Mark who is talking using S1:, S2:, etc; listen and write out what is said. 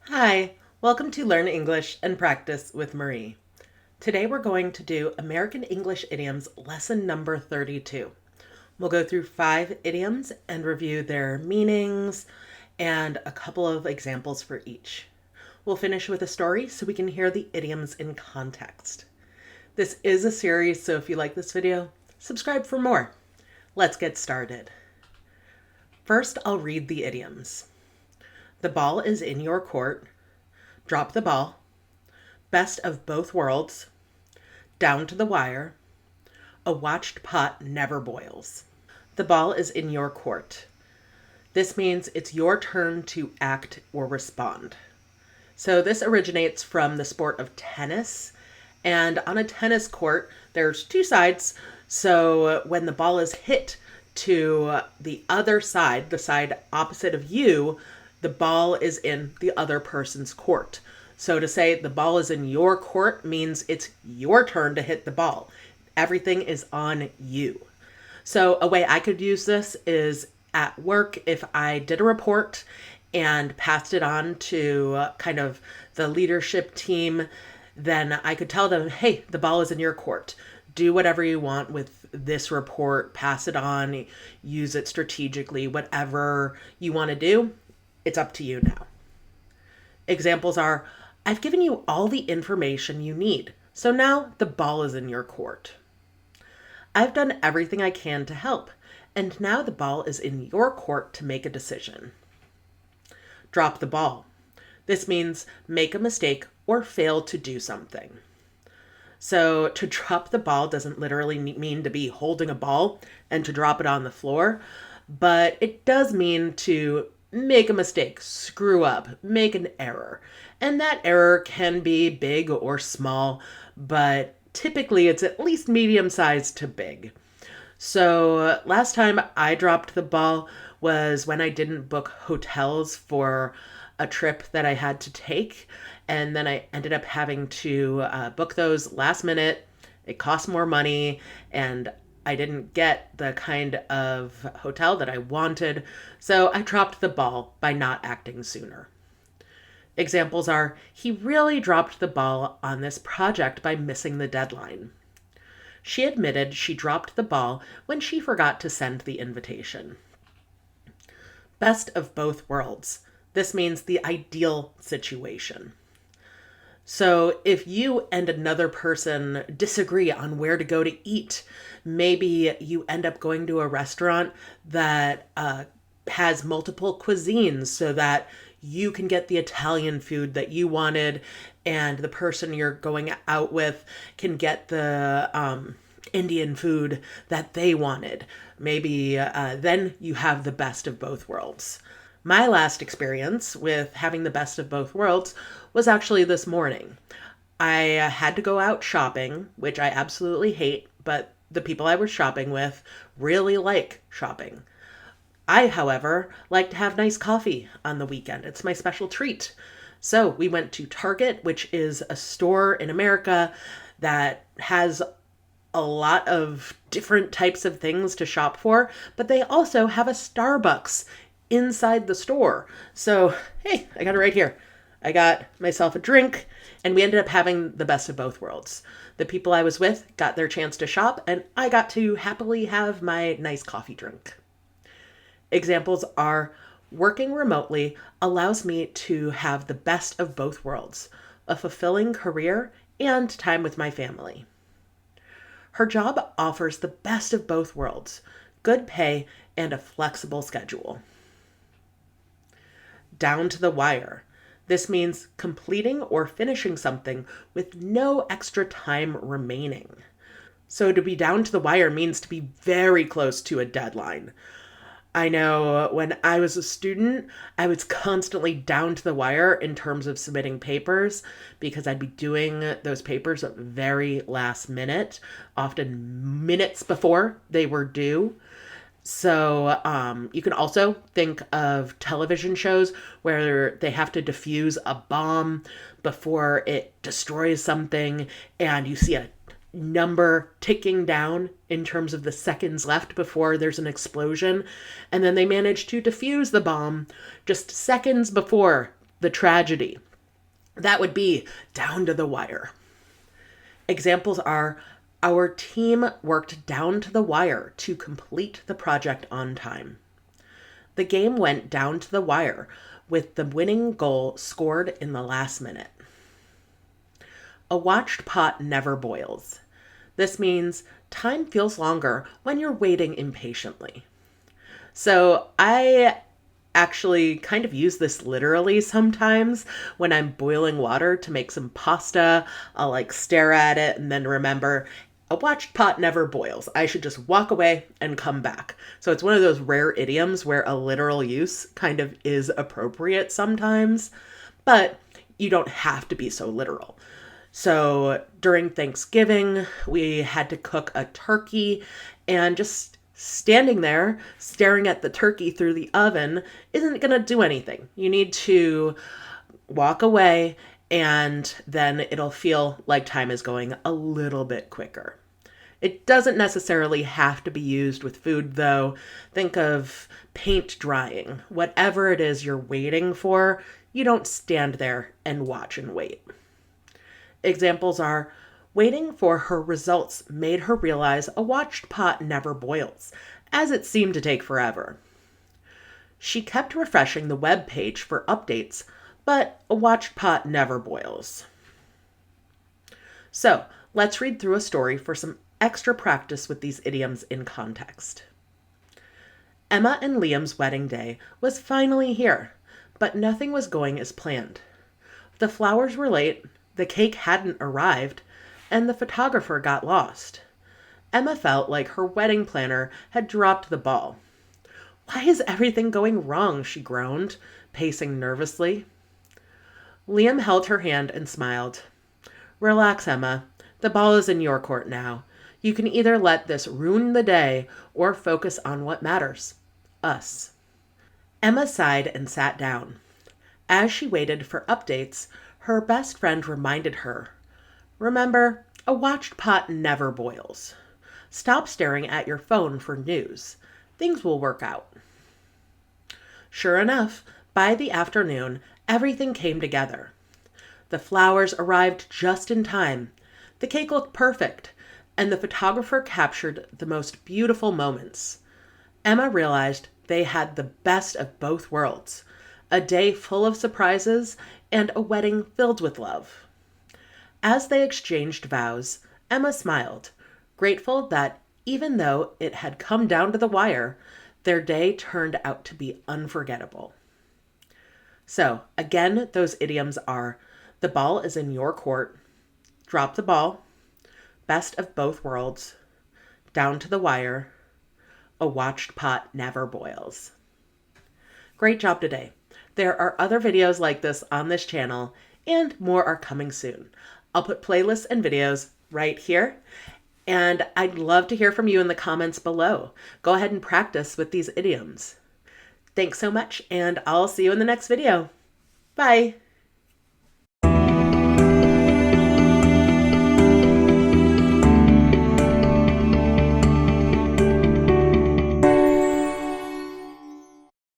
S1: Hi, welcome to Learn English and Practice with Marie. Today we're going to do American English Idioms lesson number 32. We'll go through 5 idioms and review their meanings and a couple of examples for each. We'll finish with a story so we can hear the idioms in context. This is a series, so if you like this video, subscribe for more. Let's get started. First, I'll read the idioms. The ball is in your court. Drop the ball. Best of both worlds. Down to the wire. A watched pot never boils. The ball is in your court. This means it's your turn to act or respond. So this originates from the sport of tennis. And on a tennis court, there's 2 sides. So when the ball is hit to the other side, the side opposite of you, the ball is in the other person's court. So to say the ball is in your court means it's your turn to hit the ball. Everything is on you. So a way I could use this is at work if I did a report and passed it on to kind of the leadership team, then I could tell them, hey, the ball is in your court. Do whatever you want with this report, pass it on, use it strategically, whatever you want to do. It's up to you now. Examples are, I've given you all the information you need, so now the ball is in your court. I've done everything I can to help, and now the ball is in your court to make a decision. Drop the ball. This means make a mistake or fail to do something. So to drop the ball doesn't literally mean to be holding a ball and to drop it on the floor, but it does mean to make a mistake, screw up, make an error. And that error can be big or small, but typically it's at least medium-sized to big. So last time I dropped the ball was when I didn't book hotels for a trip that I had to take. And then I ended up having to book those last minute. It cost more money and I didn't get the kind of hotel that I wanted, so I dropped the ball by not acting sooner. Examples are, he really dropped the ball on this project by missing the deadline. She admitted she dropped the ball when she forgot to send the invitation. Best of both worlds. This means the ideal situation. So if you and another person disagree on where to go to eat, maybe you end up going to a restaurant that has multiple cuisines so that you can get the Italian food that you wanted and the person you're going out with can get the Indian food that they wanted. Maybe then you have the best of both worlds. My last experience with having the best of both worlds was actually this morning. I had to go out shopping, which I absolutely hate, but the people I was shopping with really like shopping. I, however, like to have nice coffee on the weekend. It's my special treat. So we went to Target, which is a store in America that has a lot of different types of things to shop for, but they also have a Starbucks inside the store. So, hey, I got it right here. I got myself a drink and we ended up having the best of both worlds. The people I was with got their chance to shop and I got to happily have my nice coffee drink. Examples are, working remotely allows me to have the best of both worlds, a fulfilling career and time with my family. Her job offers the best of both worlds, good pay and a flexible schedule. Down to the wire. This means completing or finishing something with no extra time remaining. So to be down to the wire means to be very close to a deadline. I know when I was a student, I was constantly down to the wire in terms of submitting papers because I'd be doing those papers at very last minute, often minutes before they were due. So you can also think of television shows where they have to defuse a bomb before it destroys something, and you see a number ticking down in terms of the seconds left before there's an explosion, and then they manage to defuse the bomb just seconds before The tragedy. That would be down to the wire. Examples are, our team worked down to the wire to complete the project on time. The game went down to the wire with the winning goal scored in the last minute. A watched pot never boils. This means time feels longer when you're waiting impatiently. So I actually kind of use this literally sometimes when I'm boiling water to make some pasta. I'll like stare at it and then remember a watched pot never boils. I should just walk away and come back. So it's one of those rare idioms where a literal use kind of is appropriate sometimes, but you don't have to be so literal. So during Thanksgiving, we had to cook a turkey, and just standing there staring at the turkey through the oven isn't going to do anything. You need to walk away, and then it'll feel like time is going a little bit quicker. It doesn't necessarily have to be used with food, though. Think of paint drying. Whatever it is you're waiting for, you don't stand there and watch and wait. Examples are, waiting for her results made her realize a watched pot never boils, as it seemed to take forever. She kept refreshing the web page for updates, but a watched pot never boils. So, let's read through a story for some extra practice with these idioms in context. Emma and Liam's wedding day was finally here, but nothing was going as planned. The flowers were late, the cake hadn't arrived, and the photographer got lost. Emma felt like her wedding planner had dropped the ball. "Why is everything going wrong?" she groaned, pacing nervously. Liam held her hand and smiled. "Relax, Emma. The ball is in your court now. You can either let this ruin the day or focus on what matters. Us." Emma sighed and sat down. As she waited for updates, her best friend reminded her, "Remember, a watched pot never boils. Stop staring at your phone for news. Things will work out." Sure enough, by the afternoon, everything came together. The flowers arrived just in time. The cake looked perfect, and the photographer captured the most beautiful moments. Emma realized they had the best of both worlds, a day full of surprises and a wedding filled with love. As they exchanged vows, Emma smiled, grateful that even though it had come down to the wire, their day turned out to be unforgettable. So, again, those idioms are, the ball is in your court, drop the ball, best of both worlds, down to the wire, a watched pot never boils. Great job today. There are other videos like this on this channel, and more are coming soon. I'll put playlists and videos right here, and I'd love to hear from you in the comments below. Go ahead and practice with these idioms. Thanks so much, and I'll see you in the next video. Bye.